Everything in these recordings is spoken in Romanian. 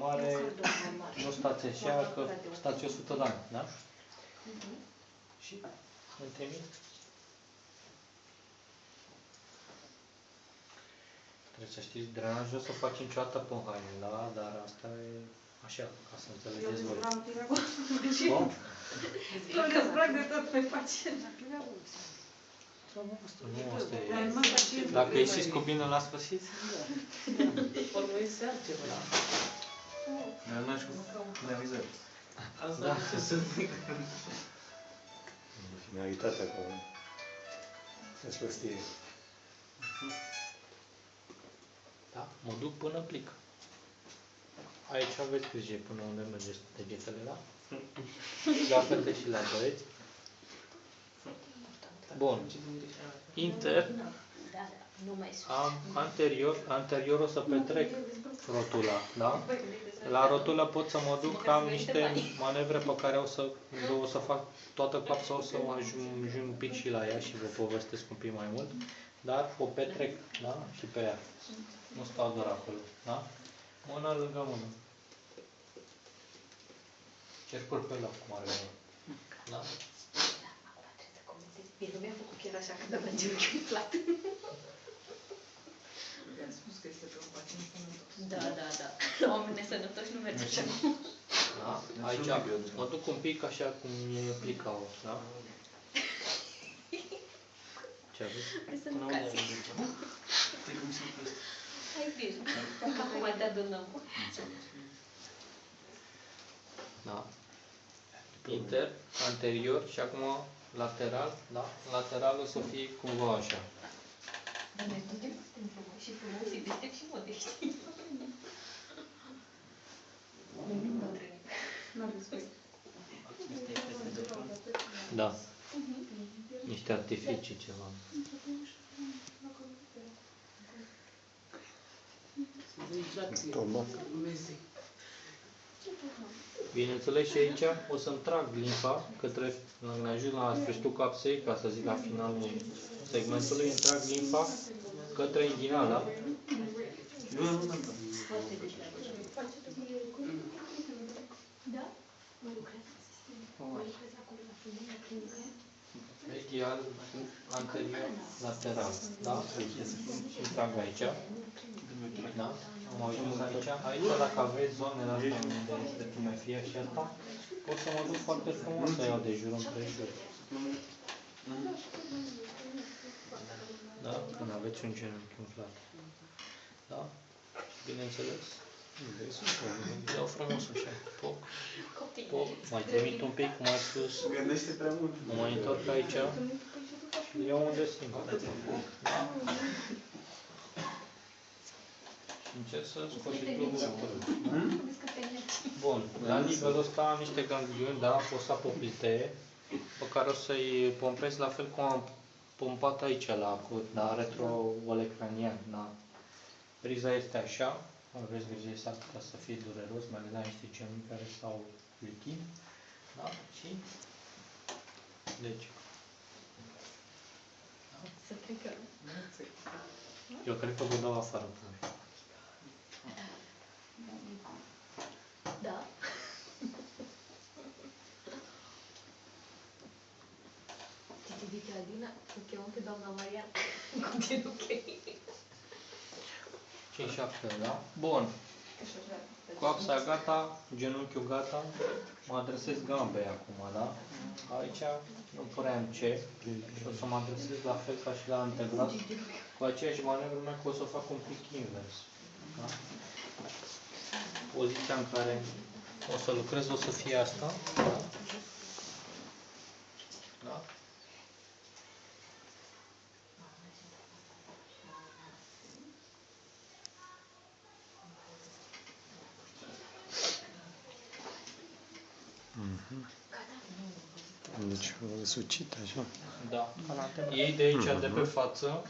întrebare, nu stați așa, că stați 100 de ani, da? Și între mine? Trebuie să știți, drenajul o să facem niciodată pe haine, da? Dar asta e așa, ca să înțelegeți voi. Cum? Eu le sprag de tot pe pacient. Nu, asta e... Dacă ieșiți cu bine la sfârșit? Formă este altceva. Noi mergi cu neavizări. Asta nu știu să zic. Finalitatea acolo. Să-ți prostie. Da? Mă duc până plic. Aici aveți grijă până unde mergeți degetele, da? La fete și la băieți. Bun. Inter. Anterior o să petrec rotula, da? La rotulă pot să mă duc, am niște manevre pe care o să fac toată capsa, o să ajung un pic și la ea și vă povestesc un pic mai mult, dar o petrec, da? Și pe ea. Nu stau doar acolo, da? Mână lângă mână. Cercuri pe loc, cum ar veni. Da? Bine, nu mi-a făcut chiar așa când am încercat în plat. I-am spus că este pe un pacient sănătos. Da. La oameni nesănătoși nu merge așa. Da? Aici mă duc un pic așa cum e plicau, da? Ce aveți? Hai să nu cazi. Hai grijă. Acum te adunăm. Da? Inter, anterior și acum lateral, da? Lateral o să fie cumva așa. Dar noi suntem frumoși și frumoși și deștept și modești. Nimic bătrânic. Da. Niște artificii ceva. Bineînțeles și aici o să-mi trag limfa către, ne ajung la sfârșitul capsei, ca să zic la finalul segmentului, îmi trag limfa către inghinala. Medial, anterior, lateral, da? Și trag aici. Da? Am ajuns aici. Aici, dacă aveți zonele astea unde este timefia și asta, pot să mă duc foarte frumos să iau de jur împrejur. Da? Când aveți un genunchi umflat. Da? Bineînțeles. Iau frumos așa. Poc. Mai trimit un pic, mai sus. Gândește prea mult. Mă mai întorc aici. Și iau unde simt. Da? Încerc să scot și globul acolo. Bun. La nivelul ăsta am niște ganglioni, da, fosa poplitee, pe care o să-i pompez la fel cum am pompat aici la acut, da, retroolecranian, da. Priza este așa, aveți grijă, s-ar putea să fie dureros, mai ales la niște genunchi care s-au lichid, da, și deci. Da. Să trecăm. Eu cred că vă dau afară. Da. Ti dice Alina, o chemăm pe doamna Maria cu genunchii. 5-7, da? Bun. Coapsa gata, genunchiul gata. Mă adresez gambei acum, da? Aici nu prea am ce. Și o să mă adresez la fel ca și la antebras. Cu aceeași manevră, numai că o să fac un pic invers. Da? Poziția în care o să lucrez o să fie asta. Da? Da? Deci, răsucit, așa. Da. Iei de aici, de pe față,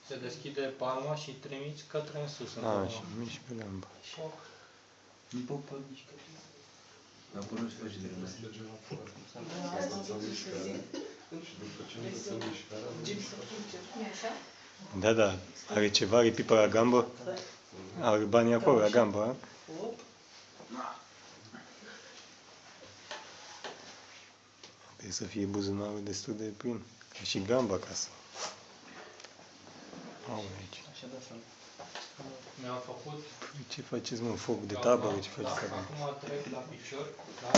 se deschide palma și trimiți către în sus. Și mici pe gambă. Nu pot pe nici că... Dar până și faci de Da, are ceva, are pipa la gambă? Are banii acolo, la gambă, a? Trebuie să fie buzunarul destul de plin. Ca și gamba acasă. Au aici. Așa de fel. Mi-am făcut. Ce faceți, mă? Foc de tabără? Ce faceți acum? Acum trec la picior. Da?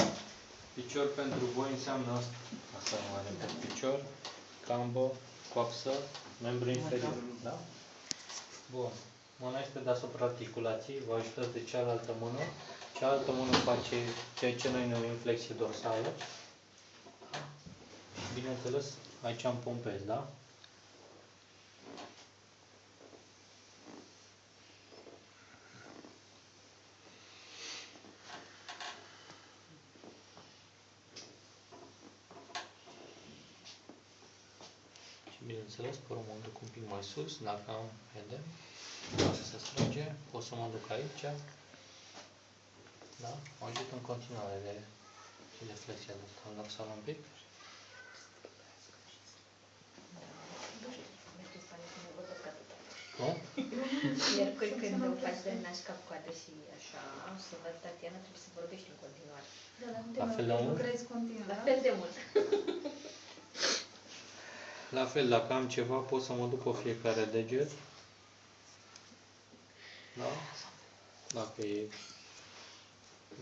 Picior pentru voi înseamnă asta. Asta mai repet. Picior, cambă, coapsă, membru inferior. Da? Bun. Mâna este deasupra articulației, vă ajutați de cealaltă mână. Cealaltă mână face ceea ce noi numim flexie dorsală. Bineînțeles, aici am pompez, da? Și bineînțeles, părul mă duc un pic mai sus, dacă am, vedem, poate să strânge, pot să mă duc aici, da? Mă ajut în continuare de flexia de asta, am dat sală un pic. Cum? Miercuri când o faci de naș cap-coadă și așa, să văd Tatiana, trebuie să vorbești în continuare. La fel de mult? Lucrezi continuu, La da? fel de mult. La fel, dacă am ceva, pot să mă duc pe fiecare deget. Da? Dacă e...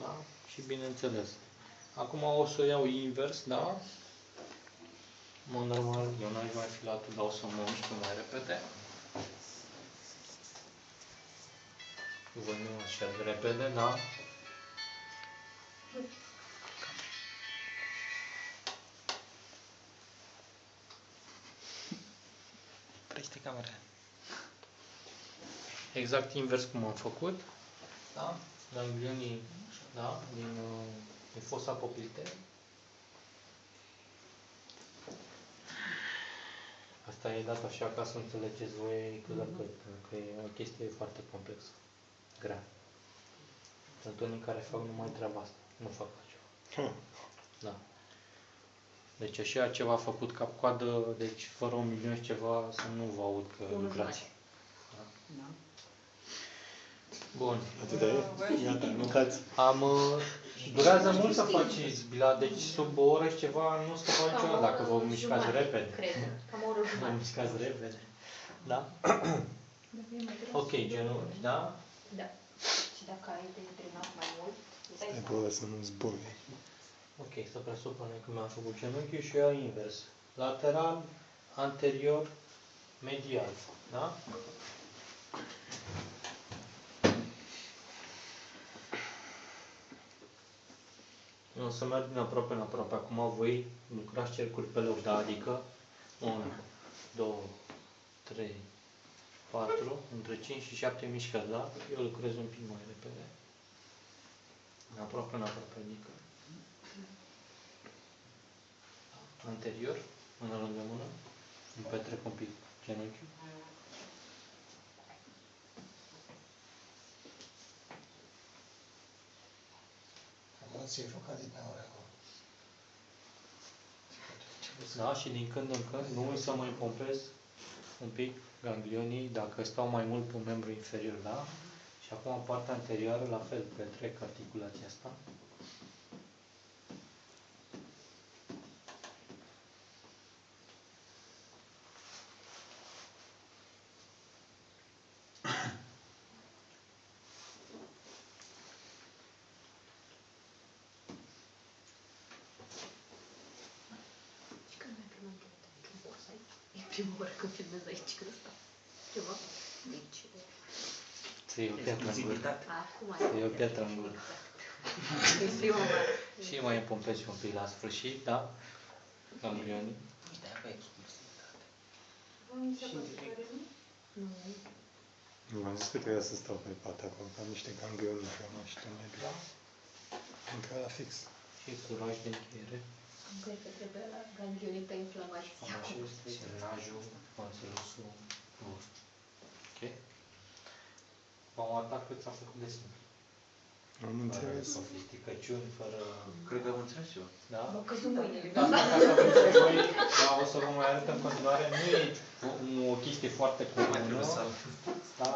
Da? Și bineînțeles. Acum o să o iau invers, da? Mă, normal, eu n-aș mai fi luat, dar o să mă mișc mai repede. Voi nu așa de repede, da? Oprește camera. Exact invers cum am făcut. Da? Ganglionii, da? Din fosa popliteă. Asta e dat așa ca să înțelegeți voi că e o chestie foarte complexă. Grea. Sunt unii care fac numai treaba asta. Nu fac altceva. Da. Deci așa ceva făcut cap-coadă, deci fără 1 milion și ceva, să nu vă aud că lucrați. Da? Bun. Atâta e? Gata, mâncați. Durează mult să faceți bila, deci sub o oră și ceva nu scăpați niciodată dacă vă mișcați repede. Cred, cam o oră Vă jumătate. mișcați repede. Da? Ok, genunchi, da? Da. Și dacă ai de drenat mai mult, Stai dai pe ăla să nu zbori. Ok, să presupunem că mi-am făcut genunchiul și eu invers. Lateral, anterior, medial. Da? Eu o să merg din aproape în aproape. Acum voi lucrați cercuri pe loc, da? Adică 1, 2, 3, 4, între 5 și 7 mișcări, da? Eu lucrez un pic mai repede. În aproape în aproape, adică anterior, mână lângă mână, îmi petrec un pic genunchiul. Ți-ai făcut din aur acum. Da, și din când în când, nu uit să mai pompez un pic ganglionii, dacă stau mai mult pe un membru inferior, da? Și acum în partea anterioară, la fel, petrec articulația asta. Și când mai primăm în curs aici? E prima oară când filmez aici, când stau. Ceva? Deci... Ți-e o piatră în gură. Acum E o piatră în gură. E prima oară. Și mai pompez și un pic la sfârșit, da? Ganglionii. Uite, apa e exclusivitate. Nu. V-am zis că trebuia să stau pe pat acolo, că am niște ganglioni și am niște nebuni. Încă la fix. Și suraj de încheiere. Cred că trebuie la ganglionii pe inflamație. Așa este semnajul, înțelesul vostru. Ok? V-am arătat cât s-a făcut de simplu. Am Fără înțeles. sofisticăciuni, fără... Cred că am înțeles eu. Da? M-au căzut mâinile. Asta ca să vedeți voi, dar o să vă mai arăt în continuare, nu e o chestie foarte Mai trebuie comună, să... da?